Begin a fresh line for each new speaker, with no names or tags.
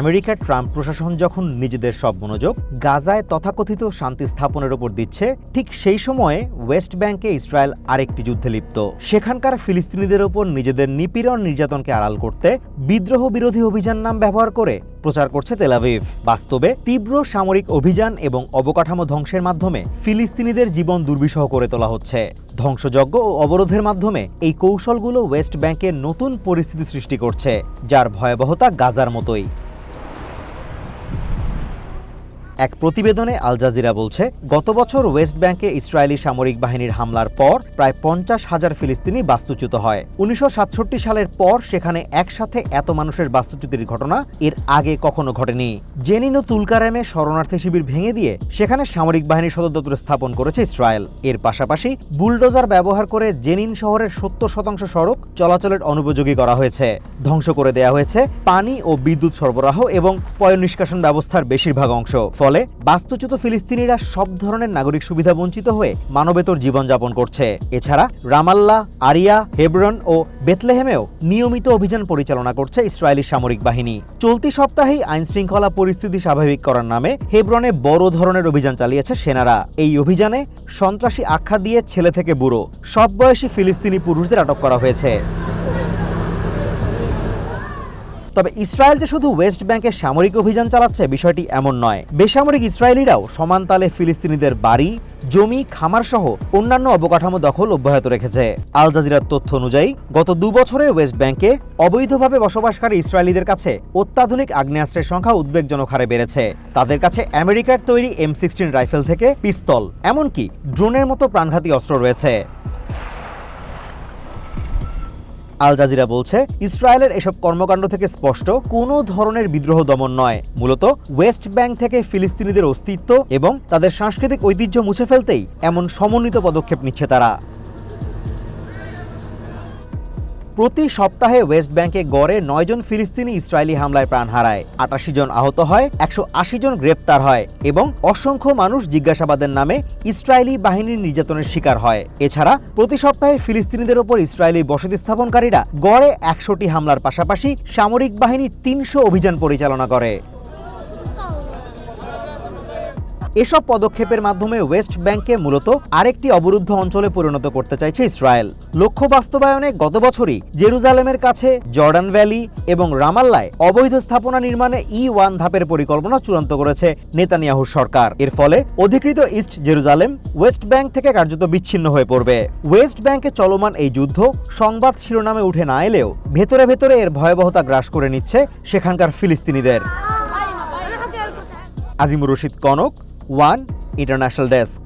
আমেরিকার ট্রাম্প প্রশাসন যখন নিজেদের সব মনোযোগ গাজায় তথাকথিত শান্তি স্থাপনের ওপর দিচ্ছে, ঠিক সেই সময়ে ওয়েস্ট ব্যাংকে ইসরায়েল আরেকটি যুদ্ধে লিপ্ত। সেখানকার ফিলিস্তিনিদের ওপর নিজেদের নিপীড়ন নির্যাতনকে আড়াল করতে বিদ্রোহ বিরোধী অভিযান নাম ব্যবহার করে প্রচার করছে তেল আভিভ। বাস্তবে তীব্র সামরিক অভিযান এবং অবকাঠামো ধ্বংসের মাধ্যমে ফিলিস্তিনিদের জীবন দুর্বিষহ করে তোলা হচ্ছে। ধ্বংসযজ্ঞ ও অবরোধের মাধ্যমে এই কৌশলগুলো ওয়েস্ট ব্যাংকে নতুন পরিস্থিতি সৃষ্টি করছে, যার ভয়াবহতা গাজার মতোই। এক প্রতিবেদনে আল জাজিরা বলছে, গত বছর ওয়েস্ট ব্যাংকে ইসরায়েলি সামরিক বাহিনীর হামলার পর প্রায় 50,000 ফিলিস্তিনি বাস্তুচ্যুত হয়। 1967 সালের পর সেখানে একসাথে এত মানুষের বাস্তুচ্যুতির ঘটনা এর আগে কখনো ঘটেনি। জেনিন ও তুলকারামে শরণার্থী শিবির ভেঙে দিয়ে সেখানে সামরিক বাহিনীর সদর দপ্তর স্থাপন করেছে ইসরায়েল। এর পাশাপাশি বুলডোজার ব্যবহার করে জেনিন শহরের 70% সড়ক চলাচলের অনুপযোগী করা হয়েছে। ধ্বংস করে দেয়া হয়েছে পানি ও বিদ্যুৎ সরবরাহ এবং পয়ঃনিষ্কাশন ব্যবস্থার বেশিরভাগ অংশ। ফলে বাস্তুচ্যুত ফিলিস্তিনিরা সব ধরনের নাগরিক সুবিধা বঞ্চিত হয়ে মানবেতর জীবনযাপন করছে। এছাড়া রামাল্লা, আরিয়া, হেব্রন ও বেথলেহেমেও নিয়মিত অভিযান পরিচালনা করছে ইসরায়েলি সামরিক বাহিনী। চলতি সপ্তাহেই আইনশৃঙ্খলা পরিস্থিতি স্বাভাবিক করার নামে হেব্রনে বড় ধরনের অভিযান চালিয়েছে সেনারা। এই অভিযানে সন্ত্রাসী আখ্যা দিয়ে ছেলে থেকে বুড়ো সব বয়সী ফিলিস্তিনি পুরুষদের আটক করা হয়েছে। তবে ইসরায়েল যে শুধু ওয়েস্ট ব্যাংকে সামরিক অভিযান চালাচ্ছে বিষয়টি এমন নয়। বেসামরিক ইসরায়েলিরাও সমান তালে ফিলিস্তিনিদের বাড়ি, জমি, খামার সহ অন্যান্য অবকাঠামো দখল অব্যাহত রেখেছে। আল জাজিরার তথ্য অনুযায়ী গত 2 বছরে ওয়েস্ট ব্যাংকে অবৈধভাবে বসবাসকারী ইসরায়েলিদের কাছে অত্যাধুনিক আগ্নেয়াস্ত্রের সংখ্যা উদ্বেগজনক হারে বেড়েছে। তাদের কাছে আমেরিকার তৈরি M16 রাইফেল থেকে পিস্তল, এমনকি ড্রোনের মতো প্রাণঘাতী অস্ত্র রয়েছে। আল জাজিরা বলছে, ইসরায়েলের এসব কর্মকাণ্ড থেকে স্পষ্ট কোনো ধরনের বিদ্রোহ দমন নয়, মূলত ওয়েস্ট ব্যাংক থেকে ফিলিস্তিনিদের অস্তিত্ব এবং তাদের সাংস্কৃতিক ঐতিহ্য মুছে ফেলতেই এমন সমন্বিত পদক্ষেপ নিচ্ছে তারা। প্রতি সপ্তাহে ওয়েস্ট ব্যাংকে গড়ে 9 জন ফিলিস্তিনি ইসরায়েলি হামলায় প্রাণ হারায়, 88 জন আহত হয়, 180 জন গ্রেপ্তার হয় এবং অসংখ্য মানুষ জিজ্ঞাসাবাদের নামে ইসরায়েলি বাহিনীর নির্যাতনের শিকার হয়। এছাড়া প্রতি সপ্তাহে ফিলিস্তিনিদের ওপর ইসরায়েলি বসতি স্থাপনকারীরা গড়ে 100টি হামলার পাশাপাশি সামরিক বাহিনী 300 অভিযান পরিচালনা করে। এসব পদক্ষেপের মাধ্যমে ওয়েস্ট ব্যাংককে মূলত আরেকটি অবরুদ্ধ অঞ্চলে পরিণত করতে চাইছে ইসরায়েল। লক্ষ্য বাস্তবায়নে গত বছরই জেরুজালেমের কাছে জর্ডান ভ্যালি এবং রামাল্লায় অবৈধ স্থাপনা নির্মাণে E1 ধাপের পরিকল্পনা চূড়ান্ত করেছে নেতানিয়াহুর সরকার। এর ফলে অধিকৃত ইস্ট জেরুজালেম ওয়েস্ট ব্যাংক থেকে কার্যত বিচ্ছিন্ন হয়ে পড়বে। ওয়েস্ট ব্যাংকে চলমান এই যুদ্ধ সংবাদ শিরোনামে উঠে না এলেও ভেতরে ভেতরে এর ভয়াবহতা গ্রাস করে নিচ্ছে সেখানকার ফিলিস্তিনিদের। Azimur Rashid Kanak, one international desk.